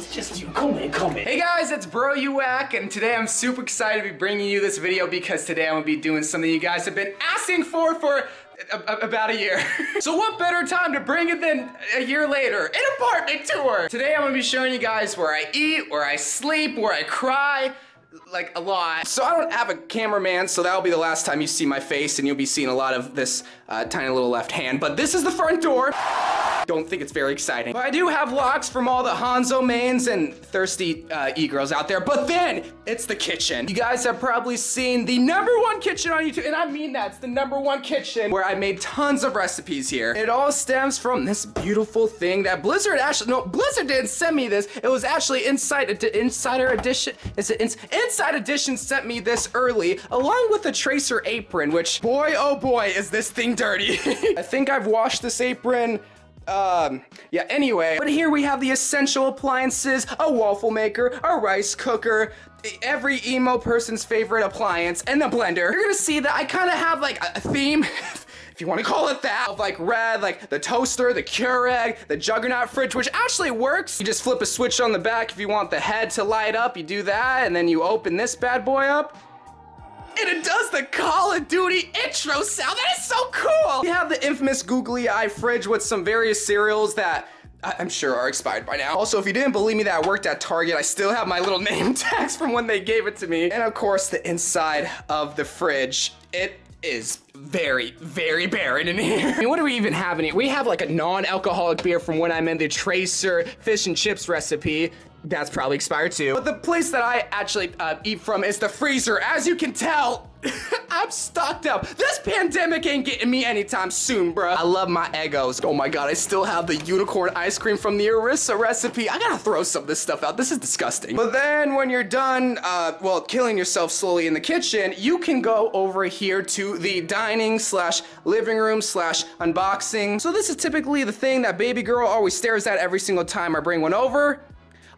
it's just you. Come in. Hey guys, it's Bro You Whack, and today I'm super excited to be bringing you this video because today I'm gonna be doing something you guys have been asking for about a year. So what better time to bring it than a year later? An apartment tour! Today I'm gonna be showing you guys where I eat, where I sleep, where I cry, like a lot. So I don't have a cameraman, so that'll be the last time you see my face, and you'll be seeing a lot of this tiny little left hand. But this is the front door. Don't think it's very exciting. But I do have locks from all the Hanzo mains and thirsty e-girls out there. But then, it's the kitchen. You guys have probably seen the #1 kitchen on YouTube, and I mean that, it's the #1 kitchen where I made tons of recipes here. It all stems from this beautiful thing that Blizzard didn't send me this. It was actually Insider Edition. Inside Edition sent me this early, along with a tracer apron, which, boy, oh boy, is this thing dirty. I think I've washed this apron. Yeah, anyway. But here we have the essential appliances, a waffle maker, a rice cooker, every emo person's favorite appliance, and the blender. You're gonna see that I kind of have like a theme, if you want to call it that, of like red, like the toaster, the Keurig, the Juggernaut fridge, which actually works. You just flip a switch on the back if you want the head to light up, you do that, and then you open this bad boy up. And it does the Call of Duty intro sound. That is so cool! We have the infamous googly eye fridge with some various cereals that I'm sure are expired by now. Also, if you didn't believe me that I worked at Target, I still have my little name tags from when they gave it to me. And of course, the inside of the fridge. It is very, very barren in here. I mean, what do we even have in here? We have like a non-alcoholic beer from when I made the Tracer fish and chips recipe. That's probably expired too. But the place that I actually eat from is the freezer. As you can tell, I'm stocked up. This pandemic ain't getting me anytime soon, bruh. I love my Eggos. Oh my God, I still have the unicorn ice cream from the Arissa recipe. I gotta throw some of this stuff out. This is disgusting. But then when you're done, well, killing yourself slowly in the kitchen, you can go over here to the dining / living / unboxing. So this is typically the thing that baby girl always stares at every single time I bring one over,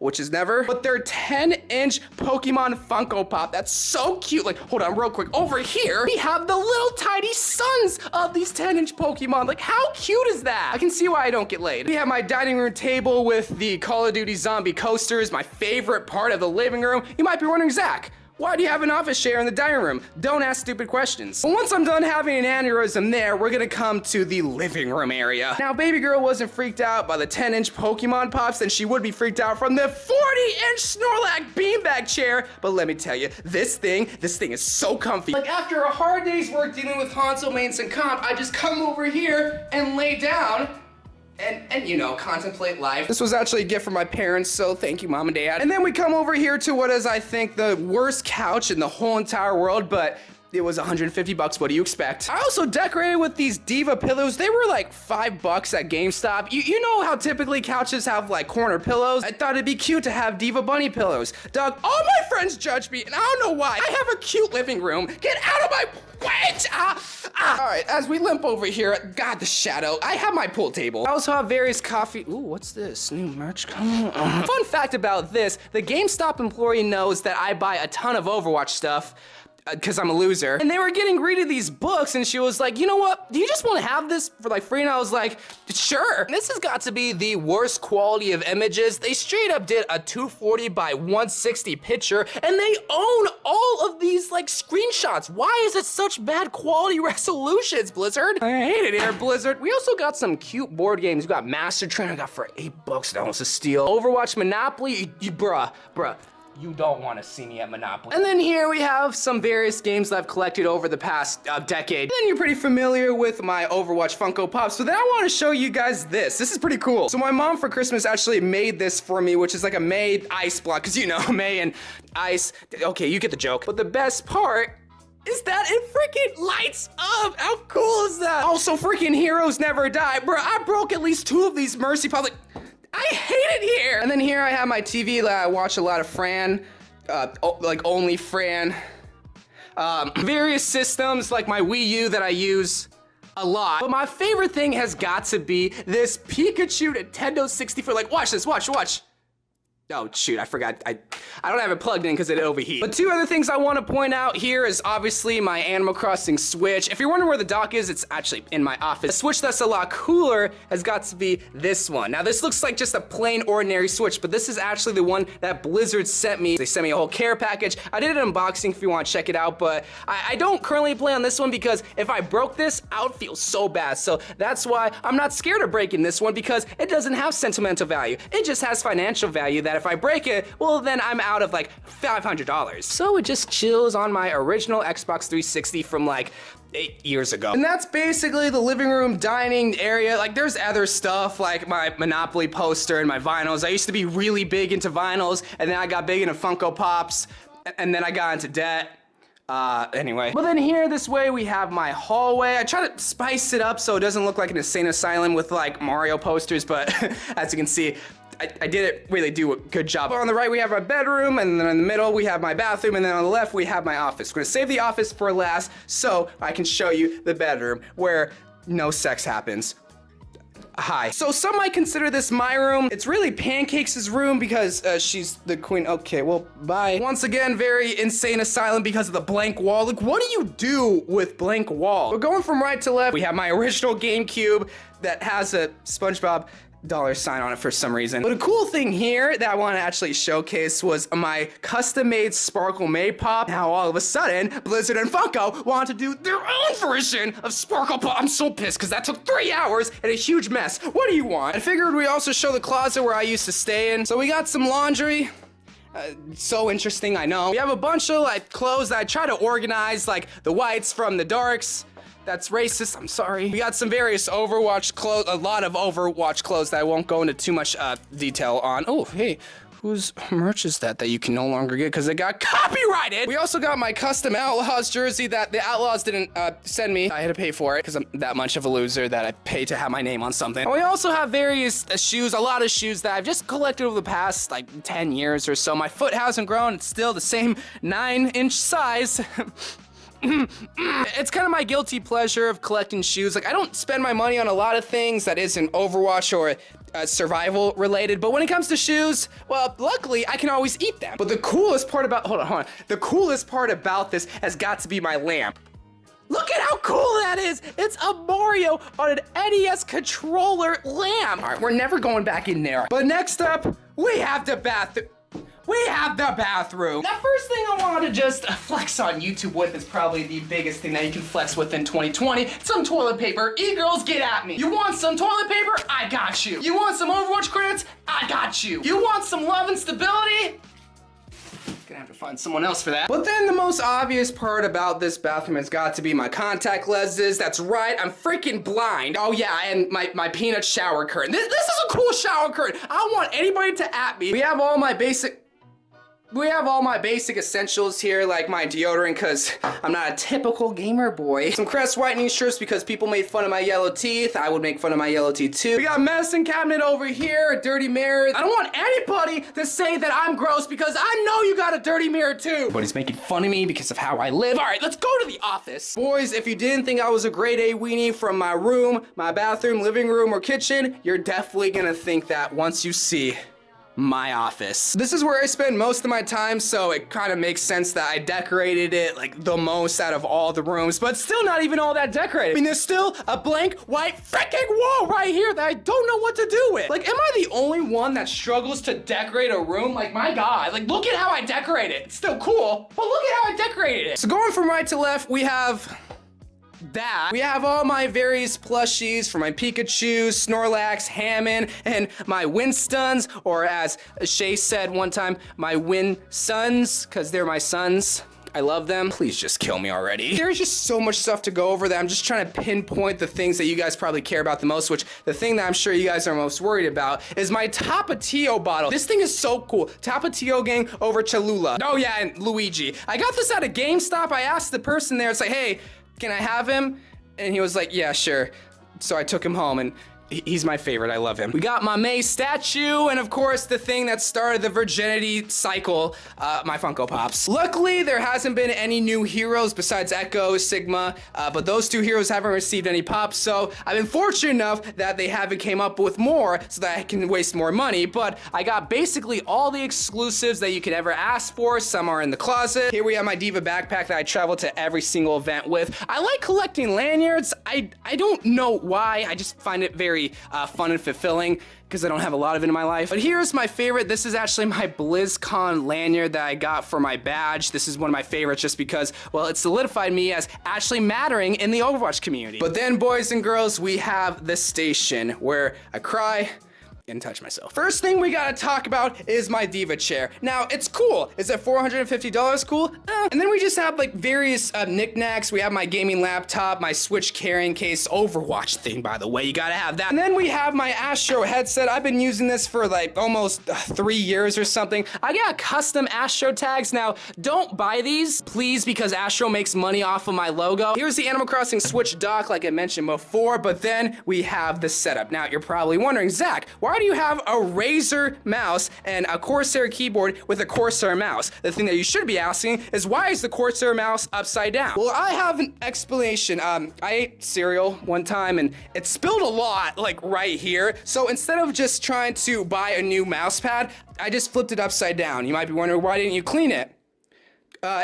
which is never. But they're 10-inch Pokemon Funko Pop. That's so cute. Like, hold on real quick. Over here, we have the little tiny sons of these 10-inch Pokemon. Like, how cute is that? I can see why I don't get laid. We have my dining room table with the Call of Duty zombie coasters, my favorite part of the living room. You might be wondering, Zach, why do you have an office chair in the dining room? Don't ask stupid questions. But once I'm done having an aneurysm there, we're gonna come to the living room area. Now, baby girl wasn't freaked out by the 10-inch Pokemon Pops, then she would be freaked out from the 40-inch Snorlax beanbag chair. But let me tell you, this thing is so comfy. Like, after a hard day's work dealing with Hanzo mains and comp, I just come over here and lay down and you know, contemplate life. This was actually a gift from my parents, so thank you, Mom and Dad. And then we come over here to what is, I think, the worst couch in the whole entire world, but it was 150 bucks. What do you expect? I also decorated with these Diva pillows. They were like $5 at GameStop. You know how typically couches have like corner pillows? I thought it'd be cute to have Diva bunny pillows. Dog, all my friends judge me, and I don't know why. I have a cute living room. Get out of my way! All right, as we limp over here, God, the shadow. I have my pool table. I also have various coffee. Ooh, what's this? New merch coming? Fun fact about this, the GameStop employee knows that I buy a ton of Overwatch stuff, because I'm a loser. And they were getting greeted these books, and she was like, you know what? Do you just want to have this for like free? And I was like, sure. This has got to be the worst quality of images. They straight up did a 240 by 160 picture, and they own all of these like screenshots. Why is it such bad quality resolutions, Blizzard? I hate it here, Blizzard. We also got some cute board games. We got Master Train, I got for $8. That was a steal. Overwatch, Monopoly, bruh. You don't want to see me at Monopoly. And then here we have some various games that I've collected over the past decade. Then you're pretty familiar with my Overwatch Funko Pops, so then I want to show you guys this. This is pretty cool. So my mom for Christmas actually made this for me, which is like a May ice block, because you know, May and ice. Okay, you get the joke. But the best part is that it freaking lights up. How cool is that? Also, freaking heroes never die. Bro, I broke at least 2 of these Mercy Pops. I hate it here! And then here I have my TV that I watch a lot of Fran, like only Fran. Various systems like my Wii U that I use a lot. But my favorite thing has got to be this Pikachu Nintendo 64. Like, watch this, watch. Oh shoot, I forgot. I don't have it plugged in because it overheat. But two other things I want to point out here is obviously my Animal Crossing Switch. If you're wondering where the dock is, it's actually in my office. The Switch that's a lot cooler has got to be this one. Now this looks like just a plain ordinary Switch, but this is actually the one that Blizzard sent me. They sent me a whole care package. I did an unboxing if you want to check it out, but I don't currently play on this one because if I broke this, I would feel so bad. So that's why I'm not scared of breaking this one, because it doesn't have sentimental value. It just has financial value that if I break it, well then I'm out of like $500. So it just chills on my original Xbox 360 from like 8 years ago. And that's basically the living room dining area. Like there's other stuff like my Monopoly poster and my vinyls. I used to be really big into vinyls, and then I got big into Funko Pops, and then I got into debt. Anyway. Well then here, this way, we have my hallway. I try to spice it up so it doesn't look like an insane asylum with like Mario posters, but as you can see, I didn't really do a good job. On the right, we have my bedroom, and then in the middle, we have my bathroom, and then on the left, we have my office. We're gonna save the office for last so I can show you the bedroom where no sex happens. Hi. So some might consider this my room. It's really Pancakes' room because she's the queen. Okay, well, bye. Once again, very insane asylum because of the blank wall. Like, what do you do with blank wall? We're going from right to left. We have my original GameCube that has a SpongeBob $sign on it for some reason. But a cool thing here that I want to actually showcase was my custom-made Sparkle Made Pop. Now all of a sudden, Blizzard and Funko want to do their own version of Sparkle Pop. I'm so pissed because that took 3 hours and a huge mess. What do you want? I figured we also show the closet where I used to stay in. So we got some laundry. So interesting, I know. We have a bunch of like clothes that I try to organize, like the whites from the darks. That's racist, I'm sorry. We got some various Overwatch clothes, a lot of Overwatch clothes that I won't go into too much detail on. Oh, hey, whose merch is that you can no longer get because it got copyrighted? We also got my custom Outlaws jersey that the Outlaws didn't send me. I had to pay for it because I'm that much of a loser that I pay to have my name on something. And we also have various shoes, a lot of shoes that I've just collected over the past like 10 years or so. My foot hasn't grown, it's still the same 9-inch size. It's kind of my guilty pleasure of collecting shoes. Like, I don't spend my money on a lot of things that isn't Overwatch or survival related, but when it comes to shoes, well, luckily I can always eat them. But the coolest part about, hold on. The coolest part about this has got to be my lamp. Look at how cool that is! It's a Mario on an NES controller lamp. All right, we're never going back in there. But next up, we have the bathroom. That first thing I want to just flex on YouTube with is probably the biggest thing that you can flex with in 2020. Some toilet paper. E-girls, get at me. You want some toilet paper? I got you. You want some Overwatch credits? I got you. You want some love and stability? Gonna have to find someone else for that. But then the most obvious part about this bathroom has got to be my contact lenses. That's right, I'm freaking blind. Oh yeah, and my peanut shower curtain. This is a cool shower curtain. I don't want anybody to at me. We have all my basic essentials here, like my deodorant, because I'm not a typical gamer boy. Some Crest whitening strips because people made fun of my yellow teeth. I would make fun of my yellow teeth too. We got a medicine cabinet over here, a dirty mirror. I don't want anybody to say that I'm gross because I know you got a dirty mirror too. Everybody's making fun of me because of how I live. All right, let's go to the office. Boys, if you didn't think I was a grade A weenie from my room, my bathroom, living room, or kitchen, you're definitely gonna think that once you see my office. This is where I spend most of my time, so it kind of makes sense that I decorated it like the most out of all the rooms, but still not even all that decorated. I mean, there's still a blank white freaking wall right here that I don't know what to do with. Like, am I the only one that struggles to decorate a room? Like, my God, like, look at how I decorate it. It's still cool, but look at how I decorated it. So going from right to left, we have that. We have all my various plushies for my Pikachu, Snorlax, Hammond, and my Winstons, or as Shay said one time, my Winsons, because they're my sons. I love them. Please just kill me already. There's just so much stuff to go over that I'm just trying to pinpoint the things that you guys probably care about the most, which the thing that I'm sure you guys are most worried about is my Tapatio bottle. This thing is so cool. Tapatio gang over Cholula. Oh yeah, and Luigi. I got this at a GameStop. I asked the person there, it's like, hey, can I have him? And he was like, yeah, sure. So I took him home, and He's my favorite. I love him. We got my May statue, and of course, the thing that started the virginity cycle, my Funko Pops. Luckily, there hasn't been any new heroes besides Echo, Sigma, but those two heroes haven't received any pops, so I've been fortunate enough that they haven't came up with more so that I can waste more money, but I got basically all the exclusives that you could ever ask for. Some are in the closet. Here we have my Diva backpack that I travel to every single event with. I like collecting lanyards. I don't know why. I just find it very fun and fulfilling because I don't have a lot of it in my life. But here's my favorite. This is actually my Blizzcon Lanyard that I got for my badge. This is one of my favorites just because, well, it solidified me as actually mattering in the Overwatch community. But then, boys and girls, we have the station where I cry and touch myself. First thing we gotta talk about is my Diva Chair. Now, it's cool. Is it $450 cool? And then we just have like various knickknacks. We have my gaming laptop, my Switch carrying case, Overwatch thing, by the way. You gotta have that. And then we have my Astro headset. I've been using this for like almost 3 years or something. I got custom Astro tags. Now, don't buy these, please, because Astro makes money off of my logo. Here's the Animal Crossing Switch dock, like I mentioned before, but then we have the setup. Now, you're probably wondering, Zach, why do you have a Razer mouse and a Corsair keyboard with a Corsair mouse? The thing that you should be asking is, why is the Corsair mouse upside down? Well, I have an explanation. I ate cereal one time and it spilled a lot, like right here. So instead of just trying to buy a new mouse pad, I just flipped it upside down. You might be wondering, why didn't you clean it?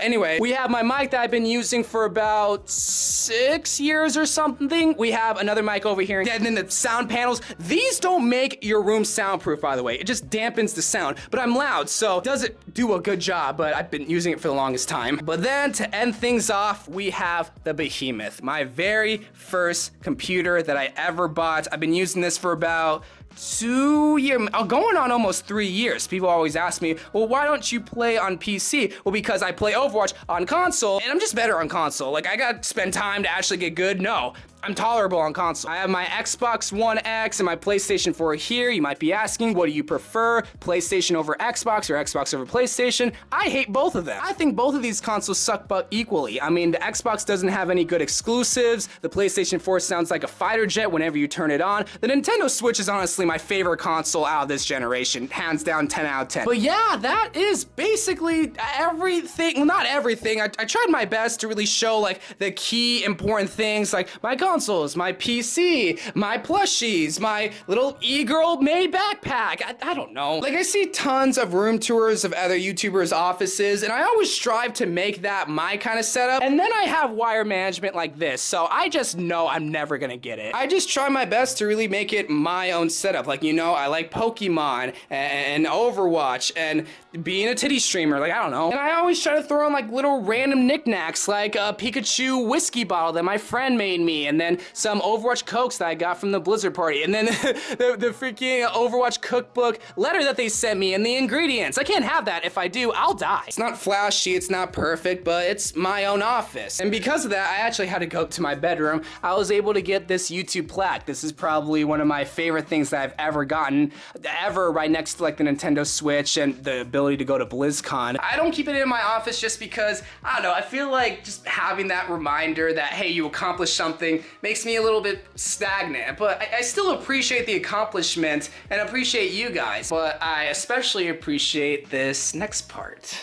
Anyway, we have my mic that I've been using for about 6 years or something. We have another mic over here, and then the sound panels. These don't make your room soundproof, by the way. It just dampens the sound, but I'm loud, so it doesn't do a good job, but I've been using it for the longest time. But then, to end things off, we have the Behemoth, my very first computer that I ever bought. I've been using this for about 2 years, going on almost 3 years. People always ask me, well, why don't you play on PC? Well, because I play Overwatch on console, and I'm just better on console. Like, I gotta spend time to actually get good? No. I'm tolerable on console. I have my Xbox One X and my PlayStation 4 here. You might be asking, what do you prefer? PlayStation over Xbox or Xbox over PlayStation? I hate both of them. I think both of these consoles suck but equally. I mean, the Xbox doesn't have any good exclusives. The PlayStation 4 sounds like a fighter jet whenever you turn it on. The Nintendo Switch is honestly my favorite console out of this generation. Hands down, 10 out of 10. But yeah, that is basically everything. Well, not everything. I tried my best to really show like the key important things, like my consoles, my PC, my plushies, my little e-girl made backpack. I don't know. Like, I see tons of room tours of other YouTubers' offices, and I always strive to make that my kind of setup. And then I have wire management like this, so I just know I'm never gonna get it. I just try my best to really make it my own setup. Like, you know, I like Pokemon and Overwatch and being a titty streamer, like, I don't know. And I always try to throw in like little random knickknacks, like a Pikachu whiskey bottle that my friend made me, and then some Overwatch Cokes that I got from the Blizzard party, and then the freaking Overwatch cookbook letter that they sent me, and the ingredients. I can't have that. If I do, I'll die. It's not flashy, it's not perfect, but it's my own office. And because of that, I actually had to go up to my bedroom. I was able to get this YouTube plaque. This is probably one of my favorite things that I've ever gotten, ever, right next to like the Nintendo Switch and the ability to go to BlizzCon. I don't keep it in my office just because, I don't know, I feel like just having that reminder that, hey, you accomplished something makes me a little bit stagnant, but I still appreciate the accomplishment and appreciate you guys, but I especially appreciate this next part.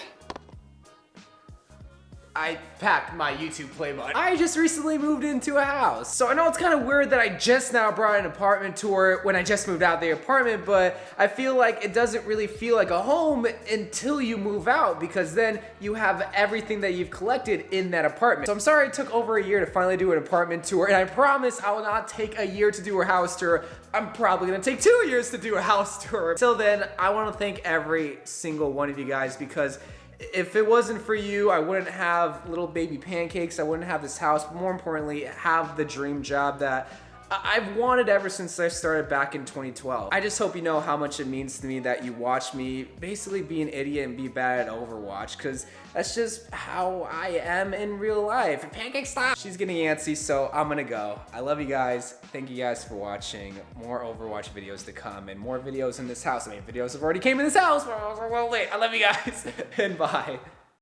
I packed my YouTube play button. I just recently moved into a house. So I know it's kind of weird that I just now brought an apartment tour when I just moved out of the apartment, but I feel like it doesn't really feel like a home until you move out, because then you have everything that you've collected in that apartment. So I'm sorry it took over a year to finally do an apartment tour, and I promise I will not take a year to do a house tour. I'm probably gonna take 2 years to do a house tour. Till then, I wanna thank every single one of you guys, because if it wasn't for you, I wouldn't have little baby pancakes, I wouldn't have this house, but more importantly, have the dream job that I've wanted ever since I started back in 2012. I just hope you know how much it means to me that you watch me basically be an idiot and be bad at Overwatch, because that's just how I am in real life. Pancake stop! She's getting antsy, so I'm gonna go. I love you guys. Thank you guys for watching. More Overwatch videos to come, and more videos in this house. I mean, videos have already came in this house, but I was a little late. I love you guys, and bye.